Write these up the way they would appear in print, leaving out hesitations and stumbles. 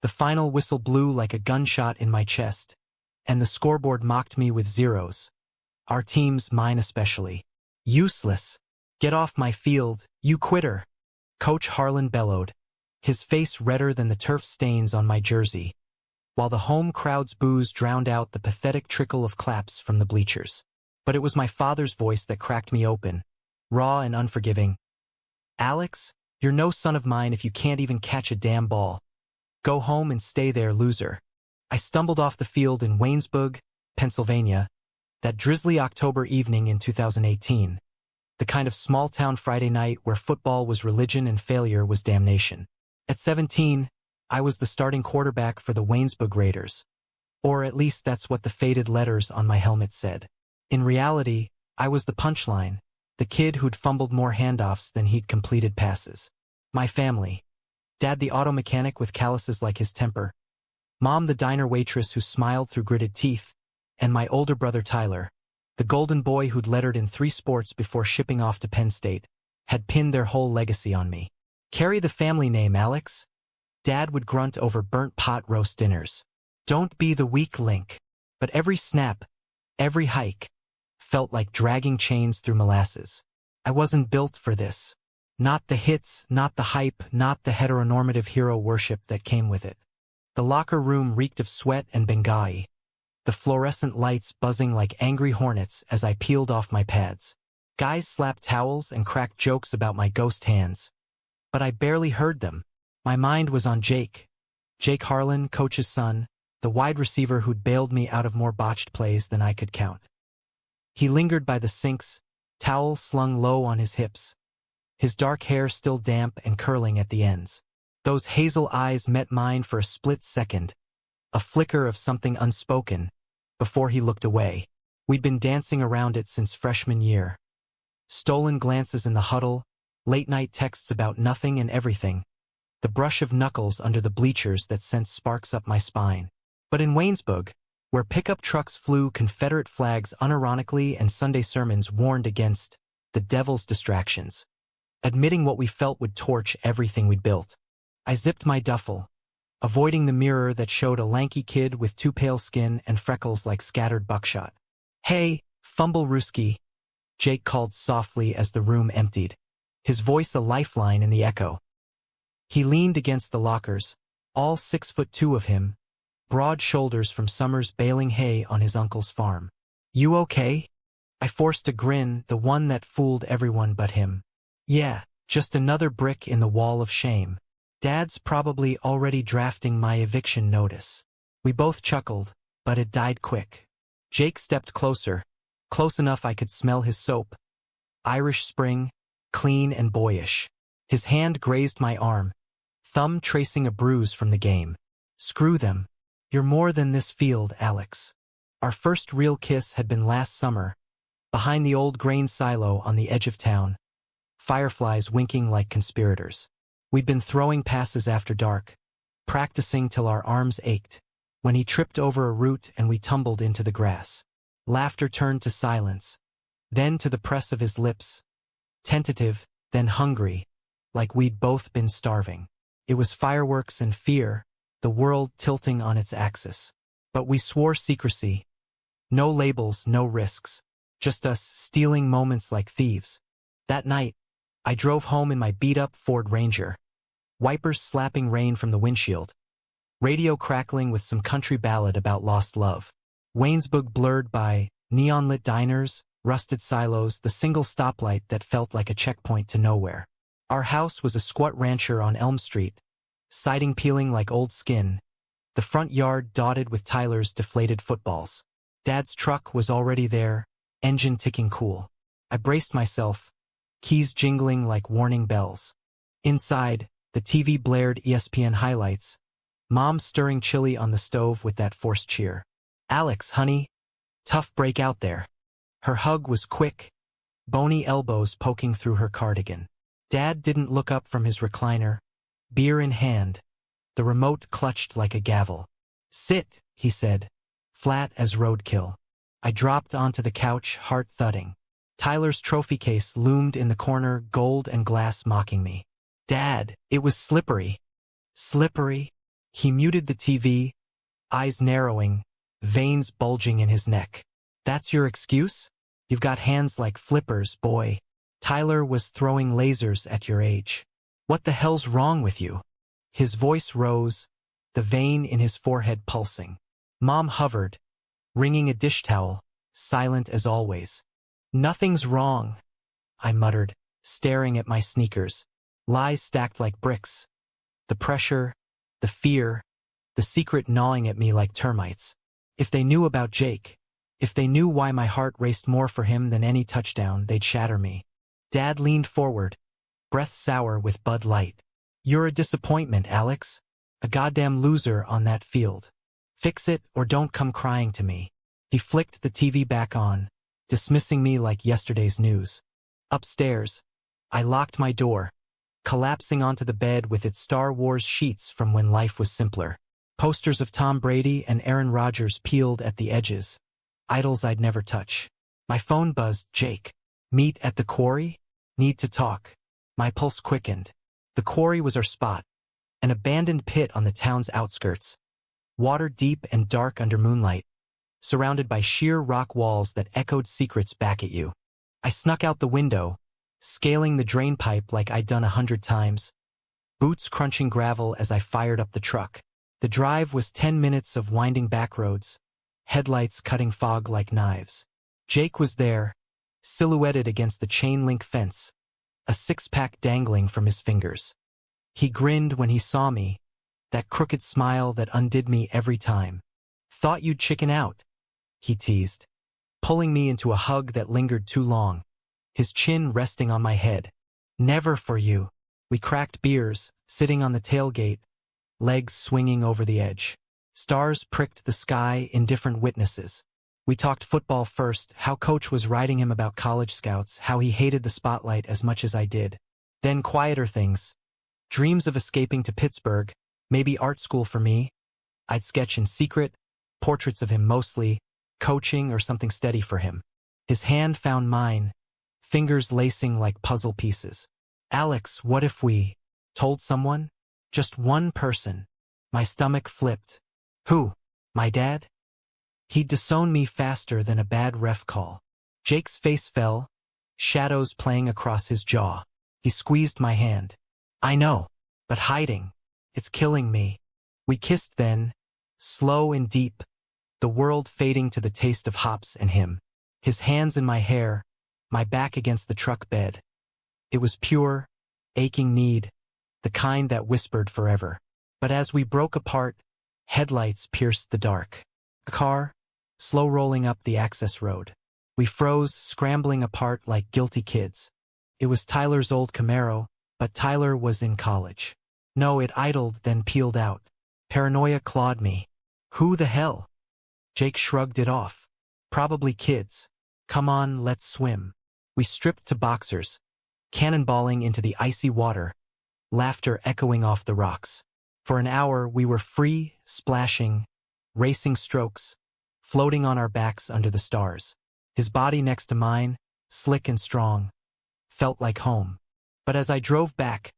The final whistle blew like a gunshot in my chest, and the scoreboard mocked me with zeros. Our teams, mine especially. Useless. Get off my field, you quitter. Coach Harlan bellowed, his face redder than the turf stains on my jersey, while the home crowd's boos drowned out the pathetic trickle of claps from the bleachers. But it was my father's voice that cracked me open, raw and unforgiving. Alex, you're no son of mine if you can't even catch a damn ball. Go home and stay there, loser. I stumbled off the field in Waynesburg, Pennsylvania, that drizzly October evening in 2018. The kind of small-town Friday night where football was religion and failure was damnation. At 17, I was the starting quarterback for the Waynesburg Raiders. Or at least that's what the faded letters on my helmet said. In reality, I was the punchline, the kid who'd fumbled more handoffs than he'd completed passes. My family. Dad the auto mechanic with calluses like his temper. Mom the diner waitress who smiled through gritted teeth. And my older brother Tyler, the golden boy who'd lettered in 3 sports before shipping off to Penn State, had pinned their whole legacy on me. Carry the family name, Alex. Dad would grunt over burnt pot roast dinners. Don't be the weak link. But every snap, every hike, felt like dragging chains through molasses. I wasn't built for this. Not the hits, not the hype, not the heteronormative hero worship that came with it. The locker room reeked of sweat and Benghazi, the fluorescent lights buzzing like angry hornets as I peeled off my pads. Guys slapped towels and cracked jokes about my ghost hands. But I barely heard them. My mind was on Jake. Jake Harlan, coach's son, the wide receiver who'd bailed me out of more botched plays than I could count. He lingered by the sinks, towel slung low on his hips, his dark hair still damp and curling at the ends. Those hazel eyes met mine for a split second, a flicker of something unspoken, before he looked away. We'd been dancing around it since freshman year. Stolen glances in the huddle, late-night texts about nothing and everything, the brush of knuckles under the bleachers that sent sparks up my spine. But in Waynesburg, where pickup trucks flew Confederate flags unironically and Sunday sermons warned against the devil's distractions, admitting what we felt would torch everything we'd built. I zipped my duffel, avoiding the mirror that showed a lanky kid with too pale skin and freckles like scattered buckshot. Hey, fumble Ruski, Jake called softly as the room emptied, his voice a lifeline in the echo. He leaned against the lockers, all 6'2" of him, broad shoulders from summers baling hay on his uncle's farm. You okay? I forced a grin, the one that fooled everyone but him. Yeah, just another brick in the wall of shame. Dad's probably already drafting my eviction notice. We both chuckled, but it died quick. Jake stepped closer, close enough I could smell his soap. Irish Spring, clean and boyish. His hand grazed my arm, thumb tracing a bruise from the game. Screw them. You're more than this field, Alex. Our first real kiss had been last summer, behind the old grain silo on the edge of town, fireflies winking like conspirators. We'd been throwing passes after dark, practicing till our arms ached, when he tripped over a root and we tumbled into the grass. Laughter turned to silence, then to the press of his lips, tentative, then hungry, like we'd both been starving. It was fireworks and fear, the world tilting on its axis. But we swore secrecy. No labels, no risks. Just us stealing moments like thieves. That night, I drove home in my beat-up Ford Ranger. Wipers slapping rain from the windshield. Radio crackling with some country ballad about lost love. Waynesburg blurred by neon-lit diners, rusted silos, the single stoplight that felt like a checkpoint to nowhere. Our house was a squat rancher on Elm Street, siding peeling like old skin, the front yard dotted with Tyler's deflated footballs. Dad's truck was already there, engine ticking cool. I braced myself, keys jingling like warning bells. Inside, the TV blared ESPN highlights, Mom stirring chili on the stove with that forced cheer. Alex, honey, tough break out there. Her hug was quick, bony elbows poking through her cardigan. Dad didn't look up from his recliner, beer in hand, the remote clutched like a gavel. Sit, he said, flat as roadkill. I dropped onto the couch, heart thudding. Tyler's trophy case loomed in the corner, gold and glass mocking me. Dad, it was slippery. Slippery? He muted the TV, eyes narrowing, veins bulging in his neck. That's your excuse? You've got hands like flippers, boy. Tyler was throwing lasers at your age. What the hell's wrong with you? His voice rose, the vein in his forehead pulsing. Mom hovered, wringing a dish towel, silent as always. Nothing's wrong, I muttered, staring at my sneakers. Lies stacked like bricks. The pressure, the fear, the secret gnawing at me like termites. If they knew about Jake, if they knew why my heart raced more for him than any touchdown, they'd shatter me. Dad leaned forward, breath sour with Bud Light. You're a disappointment, Alex. A goddamn loser on that field. Fix it or don't come crying to me. He flicked the TV back on, dismissing me like yesterday's news. Upstairs, I locked my door, collapsing onto the bed with its Star Wars sheets from when life was simpler. Posters of Tom Brady and Aaron Rodgers peeled at the edges. Idols I'd never touch. My phone buzzed. Jake. Meet at the quarry? Need to talk. My pulse quickened. The quarry was our spot. An abandoned pit on the town's outskirts. Water deep and dark under moonlight, surrounded by sheer rock walls that echoed secrets back at you. I snuck out the window, scaling the drain pipe like I'd done 100 times, boots crunching gravel as I fired up the truck. The drive was 10 minutes of winding back roads, headlights cutting fog like knives. Jake was there, silhouetted against the chain-link fence, a six-pack dangling from his fingers. He grinned when he saw me, that crooked smile that undid me every time. Thought you'd chicken out, he teased, pulling me into a hug that lingered too long, his chin resting on my head. Never for you. We cracked beers, sitting on the tailgate, legs swinging over the edge. Stars pricked the sky in different witnesses. We talked football first, how coach was writing him about college scouts, how he hated the spotlight as much as I did. Then quieter things. Dreams of escaping to Pittsburgh, maybe art school for me. I'd sketch in secret, portraits of him mostly, coaching or something steady for him. His hand found mine, fingers lacing like puzzle pieces. Alex, what if we told someone? Just one person. My stomach flipped. Who? My dad? He'd disown me faster than a bad ref call. Jake's face fell, shadows playing across his jaw. He squeezed my hand. I know, but hiding, it's killing me. We kissed then, slow and deep, the world fading to the taste of hops and him. His hands in my hair, my back against the truck bed. It was pure, aching need, the kind that whispered forever. But as we broke apart, headlights pierced the dark. A car, slow rolling up the access road. We froze, scrambling apart like guilty kids. It was Tyler's old Camaro, but Tyler was in college. No, it idled, then peeled out. Paranoia clawed me. Who the hell? Jake shrugged it off. Probably kids. Come on, let's swim. We stripped to boxers, cannonballing into the icy water, laughter echoing off the rocks. For an hour we were free, splashing, racing strokes, floating on our backs under the stars. His body next to mine, slick and strong, felt like home. But as I drove back,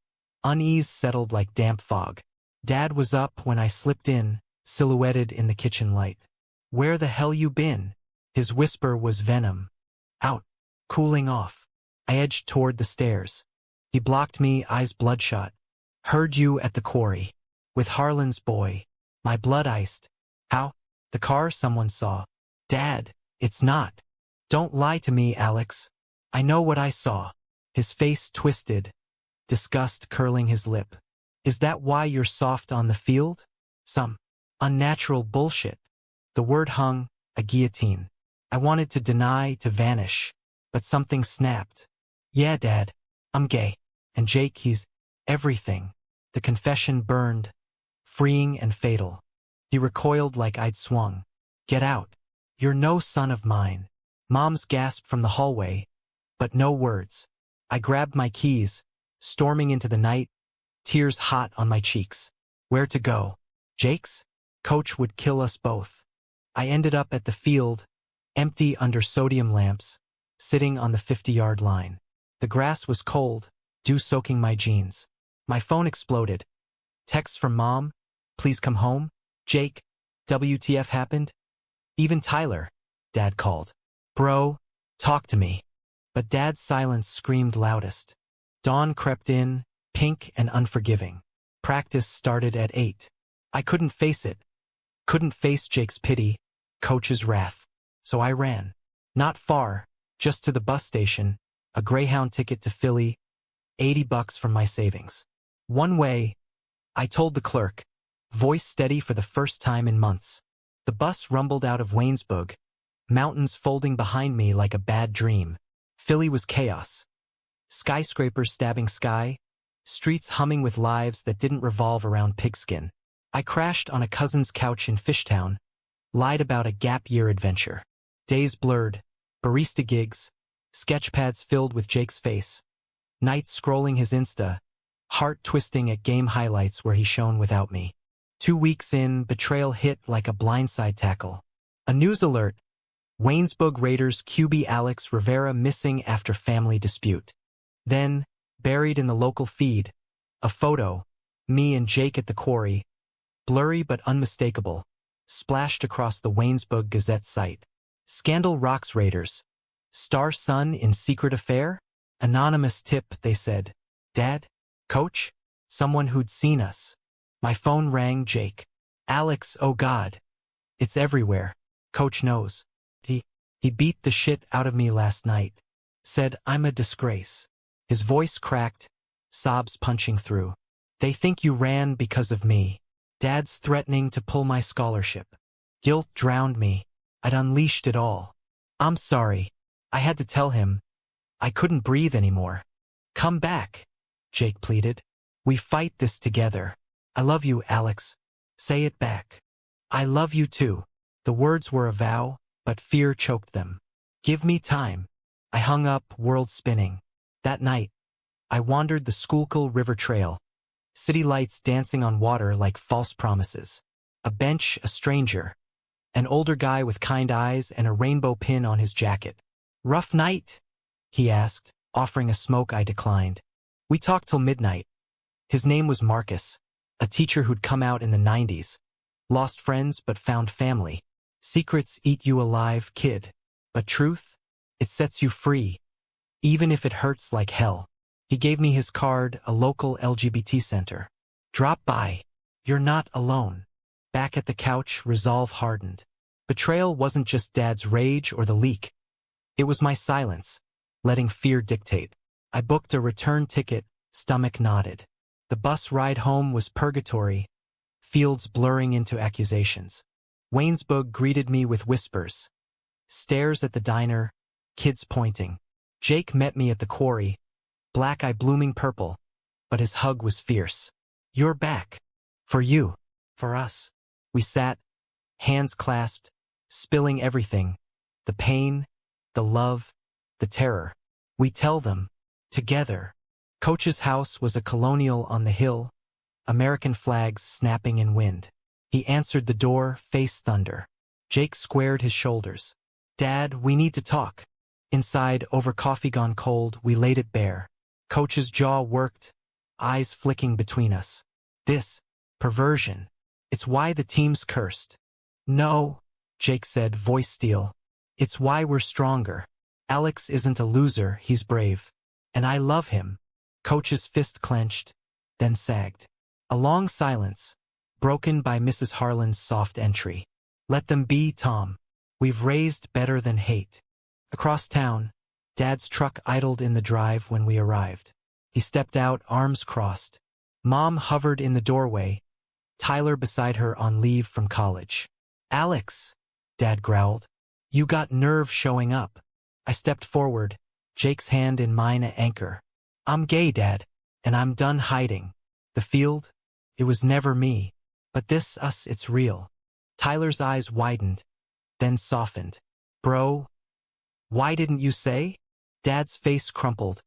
unease settled like damp fog. Dad was up when I slipped in, silhouetted in the kitchen light. Where the hell you been? His whisper was venom. Out, cooling off. I edged toward the stairs. He blocked me, eyes bloodshot. Heard you at the quarry. With Harlan's boy. My blood iced. How? The car someone saw. Dad, it's not. Don't lie to me, Alex. I know what I saw. His face twisted, disgust curling his lip. Is that why you're soft on the field? Some unnatural bullshit. The word hung, a guillotine. I wanted to deny, to vanish, but something snapped. Yeah, Dad, I'm gay. And Jake, he's everything. The confession burned, freeing and fatal. He recoiled like I'd swung. Get out. You're no son of mine. Mom's gasped from the hallway, but no words. I grabbed my keys, storming into the night, tears hot on my cheeks. Where to go? Jake's? Coach would kill us both. I ended up at the field, empty under sodium lamps, sitting on the 50-yard line. The grass was cold, dew soaking my jeans. My phone exploded. Text from Mom, please come home? Jake, WTF happened? Even Tyler, Dad called. Bro, talk to me. But Dad's silence screamed loudest. Dawn crept in, pink and unforgiving. Practice started at 8. I couldn't face it. Couldn't face Jake's pity, Coach's wrath. So I ran. Not far, just to the bus station, a Greyhound ticket to Philly, $80 from my savings. One way, I told the clerk, voice steady for the first time in months. The bus rumbled out of Waynesburg, mountains folding behind me like a bad dream. Philly was chaos. Skyscrapers stabbing sky, streets humming with lives that didn't revolve around pigskin. I crashed on a cousin's couch in Fishtown, lied about a gap-year adventure. Days blurred, barista gigs, sketchpads filled with Jake's face, nights scrolling his Insta, heart twisting at game highlights where he shone without me. 2 weeks in, betrayal hit like a blindside tackle. A news alert, Waynesburg Raiders QB Alex Rivera missing after family dispute. Then, buried in the local feed, a photo, me and Jake at the quarry, blurry but unmistakable, splashed across the Waynesburg Gazette site. Scandal rocks Raiders. Star son in secret affair? Anonymous tip, they said. Dad? Coach? Someone who'd seen us. My phone rang. Jake. Alex, oh God. It's everywhere. Coach knows. He beat the shit out of me last night. Said I'm a disgrace. His voice cracked, sobs punching through. They think you ran because of me. Dad's threatening to pull my scholarship. Guilt drowned me. I'd unleashed it all. I'm sorry. I had to tell him. I couldn't breathe anymore. Come back, Jake pleaded. We fight this together. I love you, Alex. Say it back. I love you too. The words were a vow, but fear choked them. Give me time. I hung up, world spinning. That night, I wandered the Schuylkill River Trail. City lights dancing on water like false promises. A bench, a stranger. An older guy with kind eyes and a rainbow pin on his jacket. Rough night? He asked, offering a smoke I declined. We talked till midnight. His name was Marcus, a teacher who'd come out in the 90s. Lost friends but found family. Secrets eat you alive, kid. But truth? It sets you free. Even if it hurts like hell. He gave me his card, a local LGBT center. Drop by. You're not alone. Back at the couch, resolve hardened. Betrayal wasn't just Dad's rage or the leak. It was my silence, letting fear dictate. I booked a return ticket, stomach knotted. The bus ride home was purgatory, fields blurring into accusations. Waynesburg greeted me with whispers. Stares at the diner, kids pointing. Jake met me at the quarry, black eye blooming purple, but his hug was fierce. You're back. For you. For us. We sat, hands clasped, spilling everything. The pain, the love, the terror. We tell them. Together. Coach's house was a colonial on the hill, American flags snapping in wind. He answered the door, face thunder. Jake squared his shoulders. Dad, we need to talk. Inside, over coffee gone cold, we laid it bare. Coach's jaw worked, eyes flicking between us. This, perversion. It's why the team's cursed. No, Jake said, voice steel. It's why we're stronger. Alex isn't a loser, he's brave. And I love him. Coach's fist clenched, then sagged. A long silence, broken by Mrs. Harlan's soft entry. Let them be, Tom. We've raised better than hate. Across town, Dad's truck idled in the drive when we arrived. He stepped out, arms crossed. Mom hovered in the doorway, Tyler beside her on leave from college. Alex, Dad growled. You got nerve showing up. I stepped forward, Jake's hand in mine at anchor. I'm gay, Dad, and I'm done hiding. The field? It was never me. But this us, it's real. Tyler's eyes widened, then softened. Bro, why didn't you say? Dad's face crumpled,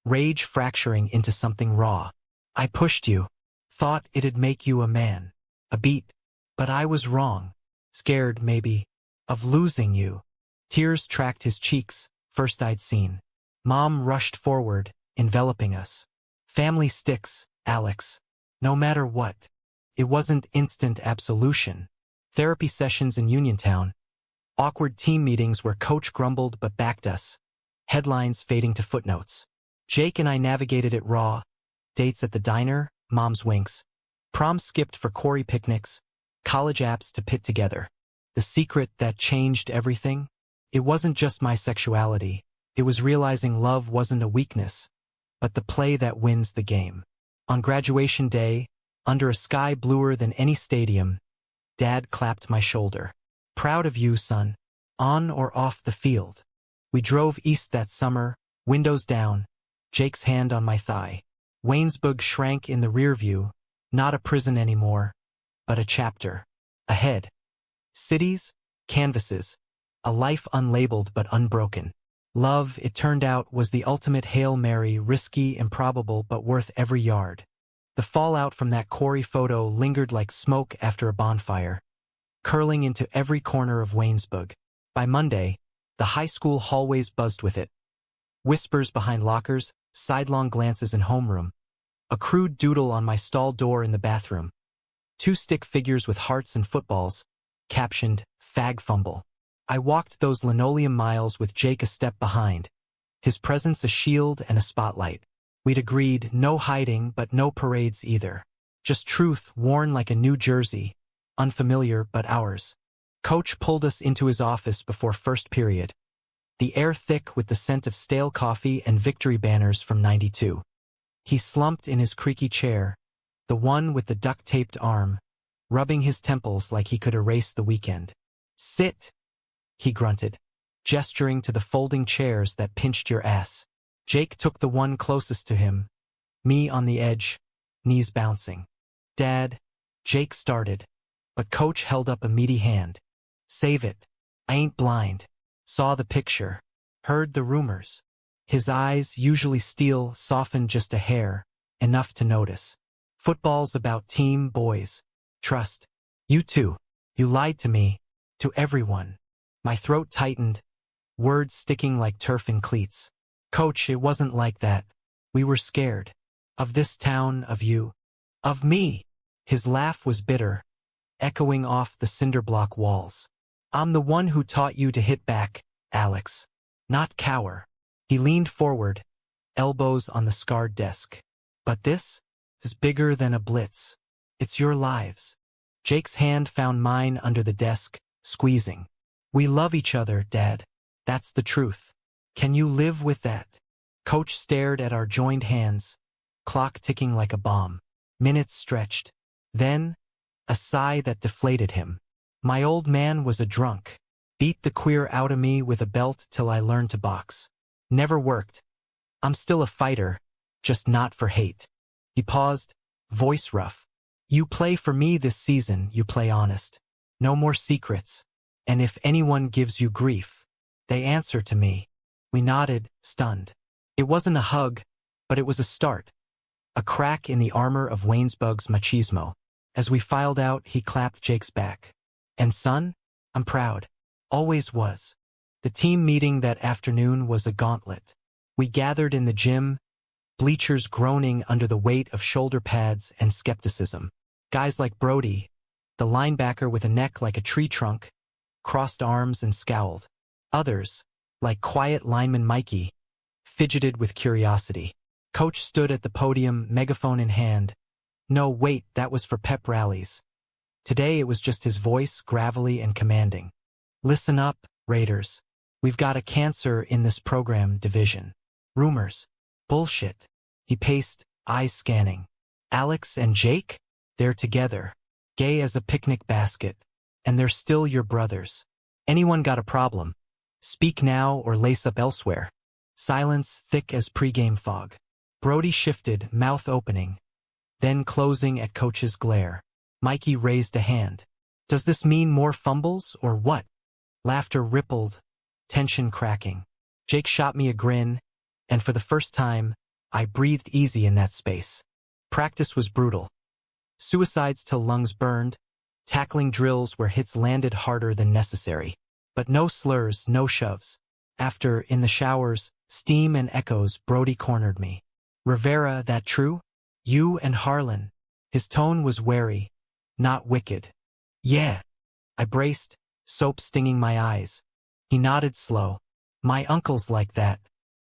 rage fracturing into something raw. I pushed you. Thought it'd make you a man. A beat. But I was wrong. Scared, maybe, of losing you. Tears tracked his cheeks, first I'd seen. Mom rushed forward, enveloping us. Family sticks, Alex. No matter what. It wasn't instant absolution. Therapy sessions in Uniontown, awkward team meetings where coach grumbled but backed us, headlines fading to footnotes. Jake and I navigated it raw, dates at the diner, mom's winks, prom skipped for Corey picnics, college apps to pit together. The secret that changed everything? It wasn't just my sexuality. It was realizing love wasn't a weakness, but the play that wins the game. On graduation day, under a sky bluer than any stadium, Dad clapped my shoulder. Proud of you, son. On or off the field. We drove east that summer, windows down, Jake's hand on my thigh. Waynesburg shrank in the rear view, not a prison anymore, but a chapter. Ahead. Cities, canvases, a life unlabeled but unbroken. Love, it turned out, was the ultimate Hail Mary, risky, improbable, but worth every yard. The fallout from that Corey photo lingered like smoke after a bonfire, curling into every corner of Waynesburg. By Monday, the high school hallways buzzed with it. Whispers behind lockers, sidelong glances in homeroom. A crude doodle on my stall door in the bathroom. 2 stick figures with hearts and footballs, captioned, "Fag Fumble." I walked those linoleum miles with Jake a step behind, his presence a shield and a spotlight. We'd agreed, no hiding but no parades either. Just truth worn like a new jersey, unfamiliar but ours. Coach pulled us into his office before first period, the air thick with the scent of stale coffee and victory banners from '92. He slumped in his creaky chair, the one with the duct-taped arm, rubbing his temples like he could erase the weekend. "Sit," he grunted, gesturing to the folding chairs that pinched your ass. Jake took the one closest to him, me on the edge, knees bouncing. "Dad," Jake started, but Coach held up a meaty hand. "Save it. I ain't blind." Saw the picture, heard the rumors. His eyes, usually steel, softened just a hair, enough to notice. "Football's about team, boys. Trust. You too. You lied to me, to everyone." My throat tightened, words sticking like turf in cleats. "Coach, it wasn't like that. We were scared. Of this town, of you. Of me." His laugh was bitter, echoing off the cinder-block walls. "I'm the one who taught you to hit back, Alex. Not cower." He leaned forward, elbows on the scarred desk. "But this is bigger than a blitz. It's your lives." Jake's hand found mine under the desk, squeezing. "We love each other, Dad. That's the truth. Can you live with that?" Coach stared at our joined hands, clock ticking like a bomb. Minutes stretched. Then, a sigh that deflated him. "My old man was a drunk. Beat the queer out of me with a belt till I learned to box. Never worked. I'm still a fighter, just not for hate." He paused, voice rough. "You play for me this season, you play honest. No more secrets. And if anyone gives you grief, they answer to me." We nodded, stunned. It wasn't a hug, but it was a start. A crack in the armor of Waynesburg's machismo. As we filed out, he clapped Jake's back. "And son, I'm proud. Always was." The team meeting that afternoon was a gauntlet. We gathered in the gym, bleachers groaning under the weight of shoulder pads and skepticism. Guys like Brody, the linebacker with a neck like a tree trunk, crossed arms and scowled. Others, like quiet lineman Mikey, fidgeted with curiosity. Coach stood at the podium, megaphone in hand. No, wait, that was for pep rallies. Today it was just his voice, gravelly and commanding. "Listen up, Raiders. We've got a cancer in this program division. Rumors. Bullshit." He paced, eyes scanning. "Alex and Jake? They're together. Gay as a picnic basket. And they're still your brothers. Anyone got a problem? Speak now or lace up elsewhere." Silence thick as pregame fog. Brody shifted, mouth opening, then closing at Coach's glare. Mikey raised a hand. "Does this mean more fumbles, or what?" Laughter rippled, tension cracking. Jake shot me a grin, and for the first time, I breathed easy in that space. Practice was brutal. Suicides till lungs burned, tackling drills where hits landed harder than necessary. But no slurs, no shoves. After, in the showers, steam and echoes, Brody cornered me. "Rivera, that true? You and Harlan." His tone was wary, not wicked. Yeah. I braced, soap stinging my eyes. He nodded slow. My uncle's like that.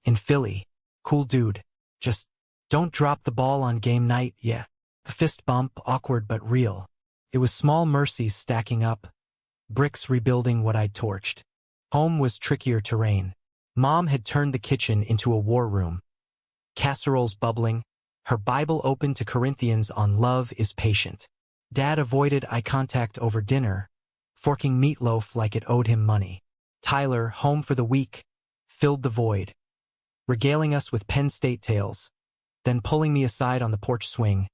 In Philly. Cool dude. Just don't drop the ball on game night, yeah. A fist bump, awkward but real. It was small mercies stacking up, bricks rebuilding what I'd torched. Home was trickier terrain. Mom had turned the kitchen into a war room. Casseroles bubbling, her Bible open to Corinthians on love is patient. Dad avoided eye contact over dinner, forking meatloaf like it owed him money. Tyler, home for the week, filled the void, regaling us with Penn State tales, then pulling me aside on the porch swing,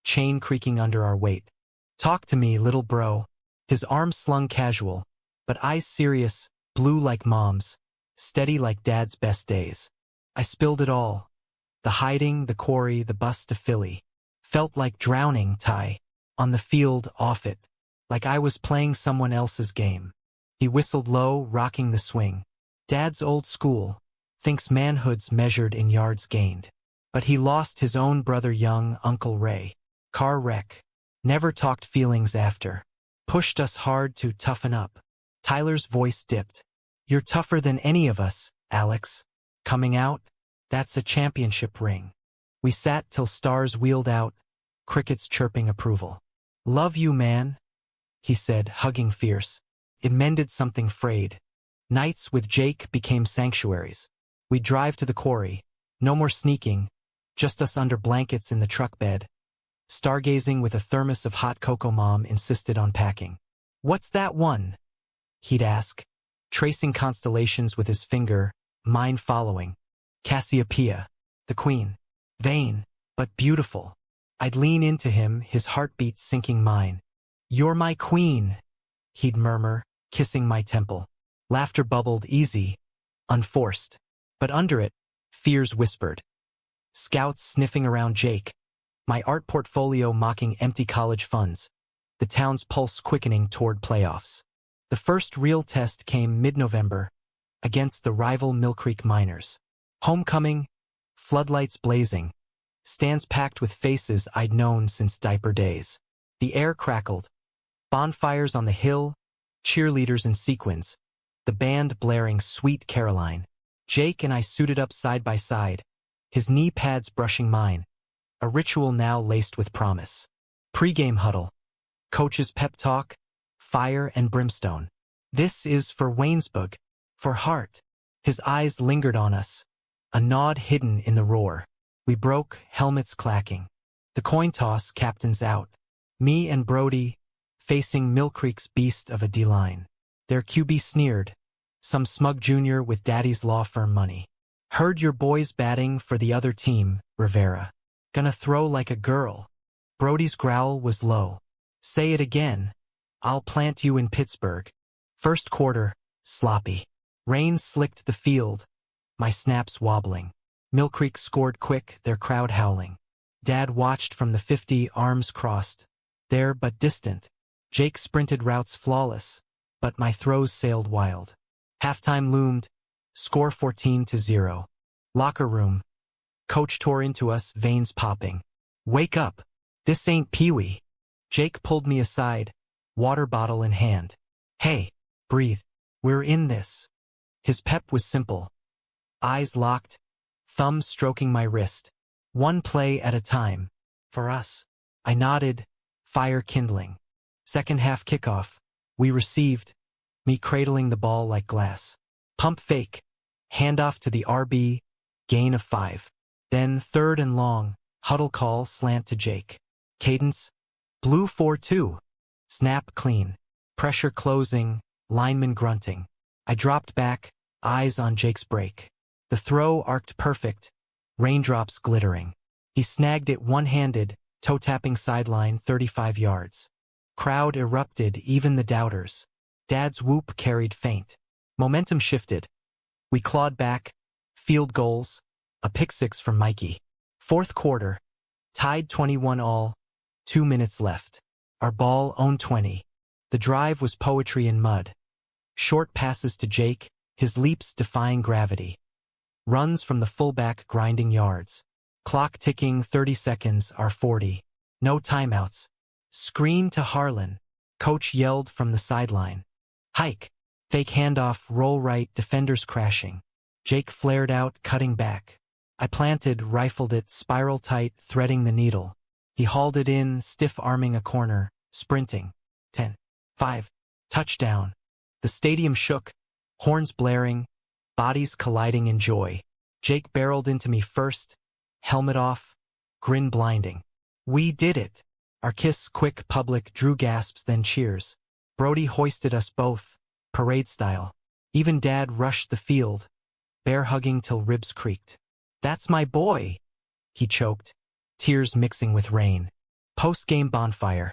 chain creaking under our weight. Talk to me, little bro. His arms slung casual, but eyes serious, blue like Mom's, steady like Dad's best days. I spilled it all. The hiding, the quarry, the bus to Philly. Felt like drowning, Ty. On the field, off it. Like I was playing someone else's game. He whistled low, rocking the swing. Dad's old school. Thinks manhood's measured in yards gained. But he lost his own brother young, Uncle Ray. Car wreck. Never talked feelings after. Pushed us hard to toughen up. Tyler's voice dipped. You're tougher than any of us, Alex. Coming out? That's a championship ring. We sat till stars wheeled out, crickets chirping approval. Love you, man, he said, hugging fierce. It mended something frayed. Nights with Jake became sanctuaries. We'd drive to the quarry. No more sneaking, just us under blankets in the truck bed. Stargazing with a thermos of hot cocoa. Mom insisted on packing. What's that one? He'd ask, tracing constellations with his finger, mine following. Cassiopeia, the queen. Vain, but beautiful. I'd lean into him, his heartbeat sinking mine. You're my queen, he'd murmur, kissing my temple. Laughter bubbled easy, unforced. But under it, fears whispered. Scouts sniffing around Jake. My art portfolio mocking empty college funds. The town's pulse quickening toward playoffs. The first real test came mid-November, against the rival Mill Creek Miners. Homecoming, floodlights blazing, stands packed with faces I'd known since diaper days. The air crackled, bonfires on the hill, cheerleaders in sequins, the band blaring Sweet Caroline. Jake and I suited up side by side, his knee pads brushing mine, a ritual now laced with promise. Pre-game huddle, coach's pep talk, fire and brimstone. This is for Waynesburg, for Hart. His eyes lingered on us, a nod hidden in the roar. We broke, helmets clacking. The coin toss, captains out. Me and Brody, facing Mill Creek's beast of a D-line. Their QB sneered, some smug junior with daddy's law firm money. Heard your boys batting for the other team, Rivera. Gonna throw like a girl. Brody's growl was low. Say it again. I'll plant you in Pittsburgh. First quarter, sloppy. Rain slicked the field, my snaps wobbling. Mill Creek scored quick, their crowd howling. Dad watched from the 50, arms crossed. There but distant. Jake sprinted routes flawless, but my throws sailed wild. Halftime loomed, score 14-0. Locker room. Coach tore into us, veins popping. Wake up. This ain't Pee-wee. Jake pulled me aside, water bottle in hand. Hey, breathe. We're in this. His pep was simple. Eyes locked, thumb stroking my wrist. One play at a time. For us. I nodded, fire kindling. Second half kickoff. We received, me cradling the ball like glass. Pump fake. Handoff to the RB, gain of 5. Then third and long, huddle call slant to Jake. Cadence, blue 4-2. Snap clean. Pressure closing, lineman grunting. I dropped back, eyes on Jake's break. The throw arced perfect, raindrops glittering. He snagged it one-handed, toe-tapping sideline 35 yards. Crowd erupted, even the doubters. Dad's whoop carried faint. Momentum shifted. We clawed back, field goals, a pick-six from Mikey. Fourth quarter, tied 21-all, 2 minutes left. Our ball owned 20. The drive was poetry in mud. Short passes to Jake, his leaps defying gravity. Runs from the fullback grinding yards. Clock ticking, 30 seconds, our 40. No timeouts. Screen to Harlan. Coach yelled from the sideline. Hike. Fake handoff, roll right, defenders crashing. Jake flared out, cutting back. I planted, rifled it, spiral tight, threading the needle. He hauled it in, stiff-arming a corner, sprinting. 10. 5. Touchdown. The stadium shook, horns blaring, bodies colliding in joy. Jake barreled into me first, helmet off, grin blinding. We did it. Our kiss quick, public, drew gasps, then cheers. Brody hoisted us both, parade style. Even Dad rushed the field, bear hugging till ribs creaked. That's my boy, he choked, tears mixing with rain. Post-game bonfire.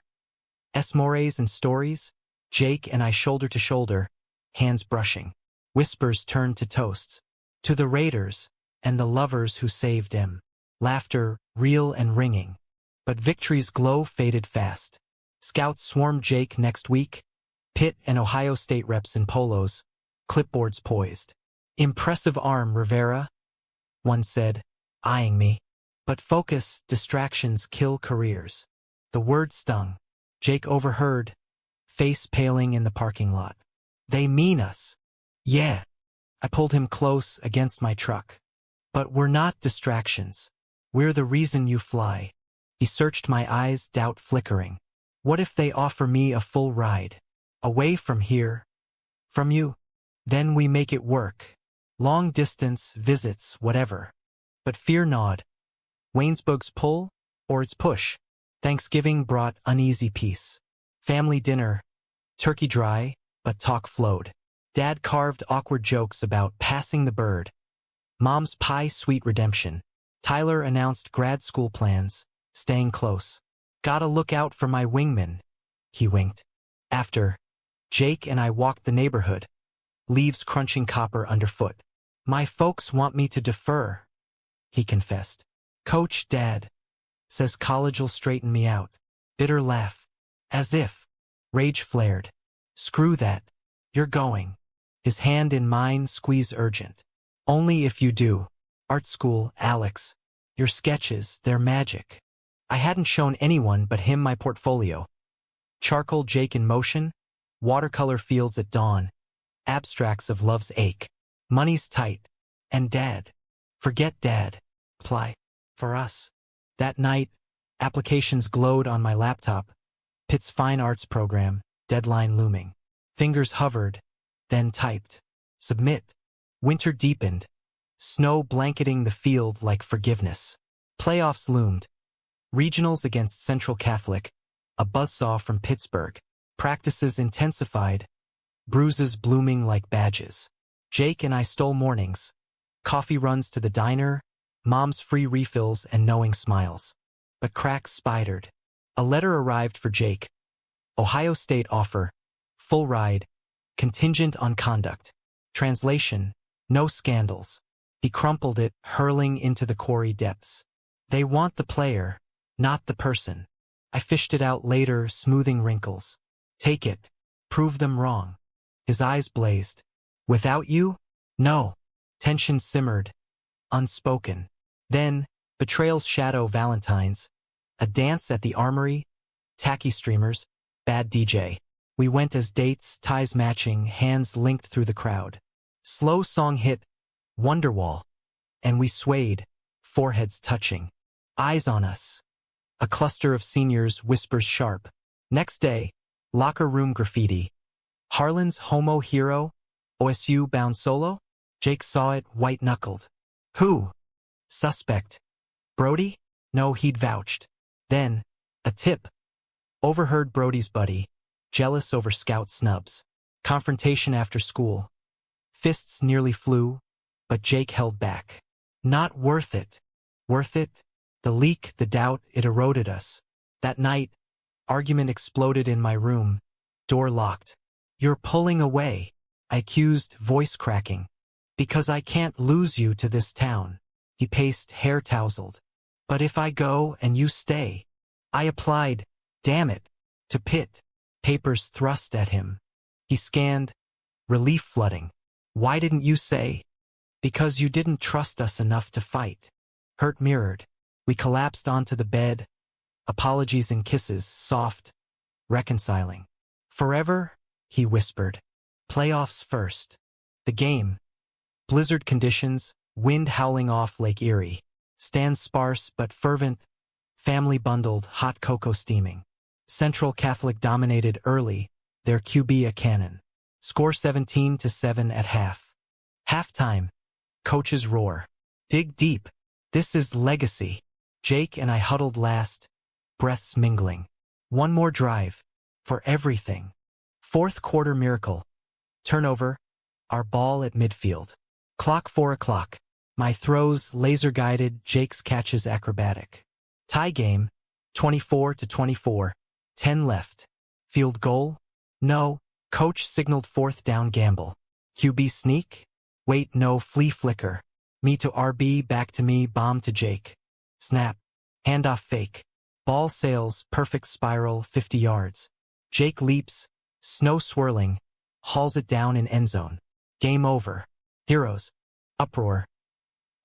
S'mores and stories, Jake and I shoulder to shoulder, hands brushing. Whispers turned to toasts. To the Raiders and the lovers who saved him. Laughter, real and ringing. But victory's glow faded fast. Scouts swarmed Jake next week. Pitt and Ohio State reps in polos, clipboards poised. Impressive arm, Rivera, one said, eyeing me. But focus, distractions kill careers. The word stung. Jake overheard, face paling in the parking lot. They mean us. Yeah. I pulled him close against my truck. But we're not distractions. We're the reason you fly. He searched my eyes, doubt flickering. What if they offer me a full ride? Away from here? From you? Then we make it work. Long distance, visits, whatever. But fear not. Waynesburg's pull, or its push. Thanksgiving brought uneasy peace. Family dinner. Turkey dry, but talk flowed. Dad carved awkward jokes about passing the bird. Mom's pie sweet redemption. Tyler announced grad school plans, staying close. Gotta look out for my wingman, he winked. After, Jake and I walked the neighborhood, leaves crunching copper underfoot. My folks want me to defer, he confessed. Coach, Dad, says college'll straighten me out. Bitter laugh. As if. Rage flared. Screw that. You're going. His hand in mine, squeeze urgent. Only if you do. Art school, Alex. Your sketches, they're magic. I hadn't shown anyone but him my portfolio. Charcoal Jake in motion, watercolor fields at dawn, abstracts of love's ache. Money's tight. And Dad. Forget Dad. Apply. For us. That night, applications glowed on my laptop. Pitt's fine arts program, deadline looming. Fingers hovered, then typed. Submit. Winter deepened. Snow blanketing the field like forgiveness. Playoffs loomed. Regionals against Central Catholic. A buzzsaw from Pittsburgh. Practices intensified. Bruises blooming like badges. Jake and I stole mornings. Coffee runs to the diner. Mom's free refills and knowing smiles. But cracks spidered. A letter arrived for Jake. Ohio State offer. Full ride. Contingent on conduct. Translation. No scandals. He crumpled it, hurling into the quarry depths. They want the player, not the person. I fished it out later, smoothing wrinkles. Take it. Prove them wrong. His eyes blazed. Without you? No. Tension simmered. Unspoken. Then, betrayal's shadow Valentine's. A dance at the armory. Tacky streamers. Bad DJ. We went as dates, ties matching, hands linked through the crowd. Slow song hit. Wonderwall. And we swayed, foreheads touching. Eyes on us. A cluster of seniors, whispers sharp. Next day, locker room graffiti. Harlan's homo hero? OSU bound solo? Jake saw it, white-knuckled. Who? Suspect. Brody? No, he'd vouched. Then, a tip. Overheard Brody's buddy. Jealous over scout snubs. Confrontation after school. Fists nearly flew, but Jake held back. Not worth it. Worth it? The leak, the doubt, it eroded us. That night, argument exploded in my room. Door locked. You're pulling away, I accused, voice cracking. Because I can't lose you to this town. He paced, hair tousled. But if I go and you stay. I applied, damn it, to Pitt. Papers thrust at him. He scanned, relief flooding. Why didn't you say? Because you didn't trust us enough to fight. Hurt mirrored. We collapsed onto the bed. Apologies and kisses, soft, reconciling. Forever, he whispered. Playoffs first. The game. Blizzard conditions, wind howling off Lake Erie. Stands sparse but fervent, family bundled, hot cocoa steaming. Central Catholic dominated early, their QB a cannon. Score 17-7 at half. Halftime. Coaches roar. Dig deep. This is legacy. Jake and I huddled last, breaths mingling. One more drive. For everything. Fourth quarter miracle. Turnover. Our ball at midfield. Clock 4 o'clock. My throws laser-guided, Jake's catches acrobatic. Tie game. 24-24. 10 left. Field goal? No. Coach signaled fourth down gamble. QB sneak? Wait, no, flea flicker. Me to RB, back to me, bomb to Jake. Snap. Handoff fake. Ball sails, perfect spiral, 50 yards. Jake leaps, snow swirling, hauls it down in end zone. Game over. Heroes. Uproar.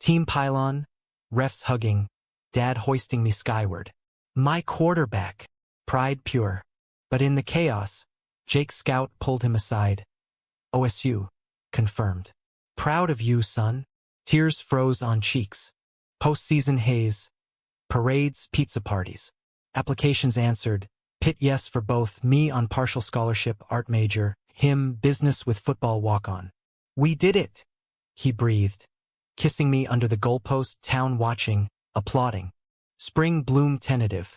Team pylon, refs hugging, dad hoisting me skyward. My quarterback. Pride pure. But in the chaos, Jake's scout pulled him aside. OSU. Confirmed. Proud of you, son. Tears froze on cheeks. Postseason haze. Parades, pizza parties. Applications answered. Pitt yes for both, me on partial scholarship, art major, him business with football walk-on. We did it, he breathed, kissing me under the goalpost, town watching, applauding. Spring bloom tentative.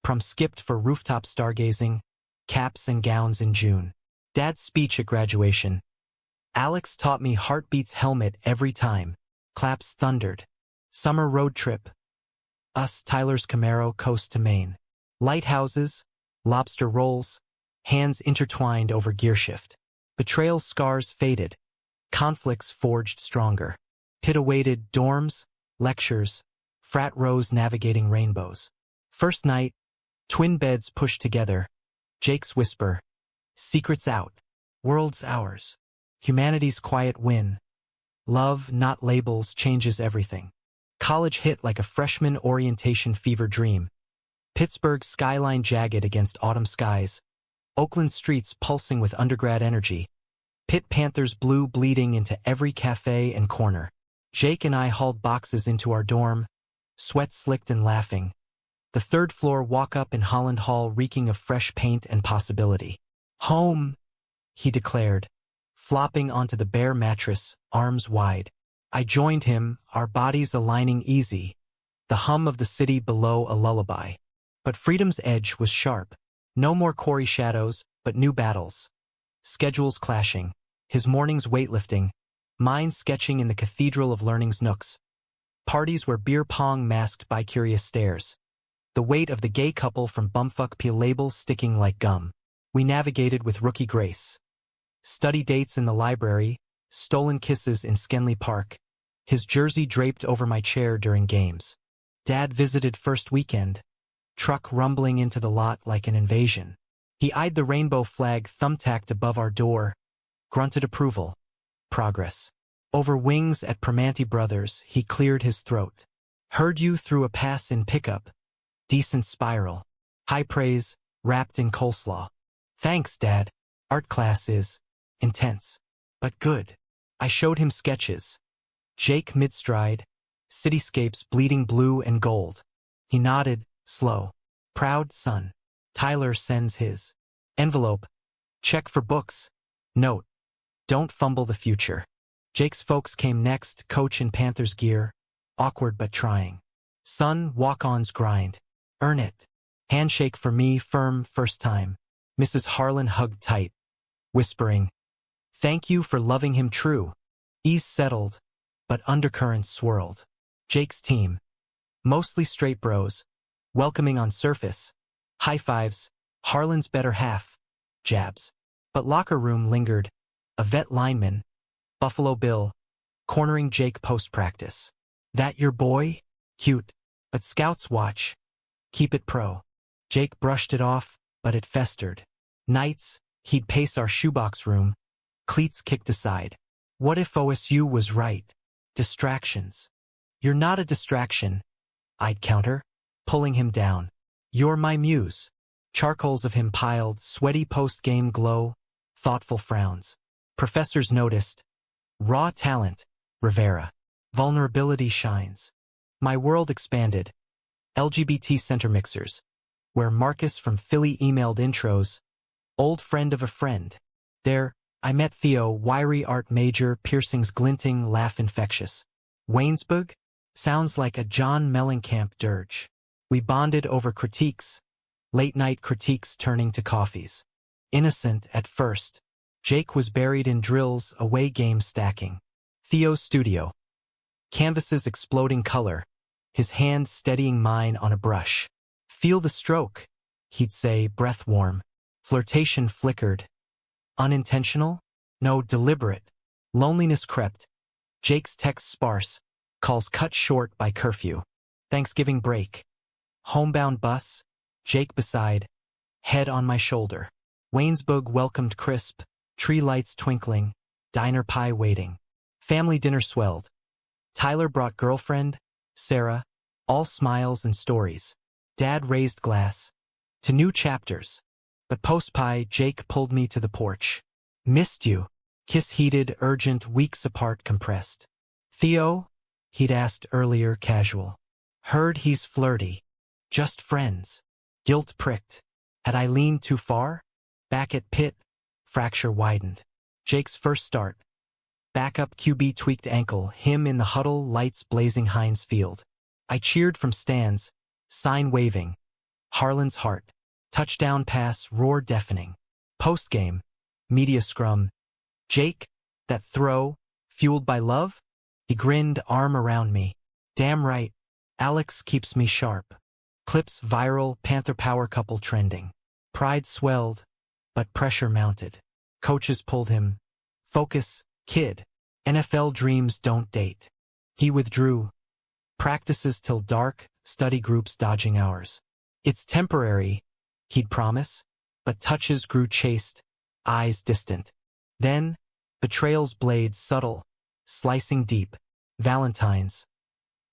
Prom skipped for rooftop stargazing, caps and gowns in June. Dad's speech at graduation. Alex taught me heartbeats helmet every time. Claps thundered. Summer road trip. Us, Tyler's Camaro, coast to Maine. Lighthouses, lobster rolls, hands intertwined over gearshift. Betrayal scars faded. Conflicts forged stronger. Pit awaited dorms, lectures, frat rows navigating rainbows. First night, twin beds pushed together. Jake's whisper. Secrets out. World's ours. Humanity's quiet win. Love, not labels, changes everything. College hit like a freshman orientation fever dream. Pittsburgh's skyline jagged against autumn skies. Oakland streets pulsing with undergrad energy. Pitt Panthers blue bleeding into every cafe and corner. Jake and I hauled boxes into our dorm, sweat slicked and laughing. The third floor walk-up in Holland Hall reeking of fresh paint and possibility. Home, he declared, flopping onto the bare mattress, arms wide. I joined him, our bodies aligning easy, the hum of the city below a lullaby. But freedom's edge was sharp. No more Corey shadows, but new battles. Schedules clashing, his mornings weightlifting, mine sketching in the cathedral of learning's nooks. Parties where beer pong masked by curious stares. The weight of the gay couple from bumfuck P labels sticking like gum. We navigated with rookie grace. Study dates in the library, stolen kisses in Skenley Park, his jersey draped over my chair during games. Dad visited first weekend, truck rumbling into the lot like an invasion. He eyed the rainbow flag thumbtacked above our door, grunted approval. Progress. Over wings at Primanti Brothers, he cleared his throat. Heard you through a pass in pickup. Decent spiral. High praise, wrapped in coleslaw. Thanks, Dad. Art class is intense, but good. I showed him sketches. Jake mid-stride, cityscapes bleeding blue and gold. He nodded, slow. Proud son. Tyler sends his envelope. Check for books. Note. Don't fumble the future. Jake's folks came next, coach in Panthers gear. Awkward but trying. Son, walk-ons grind. Earn it. Handshake for me, firm, first time. Mrs. Harlan hugged tight, whispering, thank you for loving him true. Ease settled, but undercurrents swirled. Jake's team. Mostly straight bros. Welcoming on surface. High fives. Harlan's better half. Jabs. But locker room lingered. A vet lineman. Buffalo Bill. Cornering Jake post-practice. That your boy? Cute. But scouts watch. Keep it pro. Jake brushed it off, but it festered. Nights, he'd pace our shoebox room. Cleats kicked aside. What if OSU was right? Distractions. You're not a distraction, I'd counter, pulling him down. You're my muse. Charcoals of him piled, sweaty post-game glow, thoughtful frowns. Professors noticed. Raw talent, Rivera. Vulnerability shines. My world expanded. LGBT center mixers, where Marcus from Philly emailed intros. Old friend of a friend. There, I met Theo, wiry art major, piercings glinting, laugh infectious. Waynesburg? Sounds like a John Mellencamp dirge. We bonded over critiques, late-night critiques turning to coffees. Innocent at first. Jake was buried in drills, away games stacking. Theo's studio. Canvases exploding color, his hand steadying mine on a brush. Feel the stroke, he'd say, breath warm. Flirtation flickered. Unintentional? No, deliberate. Loneliness crept. Jake's texts sparse, calls cut short by curfew. Thanksgiving break. Homebound bus, Jake beside, head on my shoulder. Waynesburg welcomed crisp, tree lights twinkling, diner pie waiting. Family dinner swelled. Tyler brought girlfriend, Sarah, all smiles and stories. Dad raised glass. To new chapters. But post-pie, Jake pulled me to the porch. Missed you. Kiss heated, urgent, weeks apart compressed. Theo? He'd asked earlier, casual. Heard he's flirty. Just friends. Guilt pricked. Had I leaned too far? Back at pit. Fracture widened. Jake's first start. Backup QB tweaked ankle, him in the huddle, lights blazing Heinz Field. I cheered from stands, sign waving. Harlan's heart. Touchdown pass, roar deafening. Postgame. Media scrum. Jake? That throw? Fueled by love? He grinned, arm around me. Damn right. Alex keeps me sharp. Clips viral, Panther power couple trending. Pride swelled, but pressure mounted. Coaches pulled him. Focus, kid. NFL dreams don't date. He withdrew. Practices till dark, study groups dodging hours. It's temporary, he'd promise, but touches grew chaste, eyes distant. Then, betrayal's blade subtle, slicing deep. Valentine's.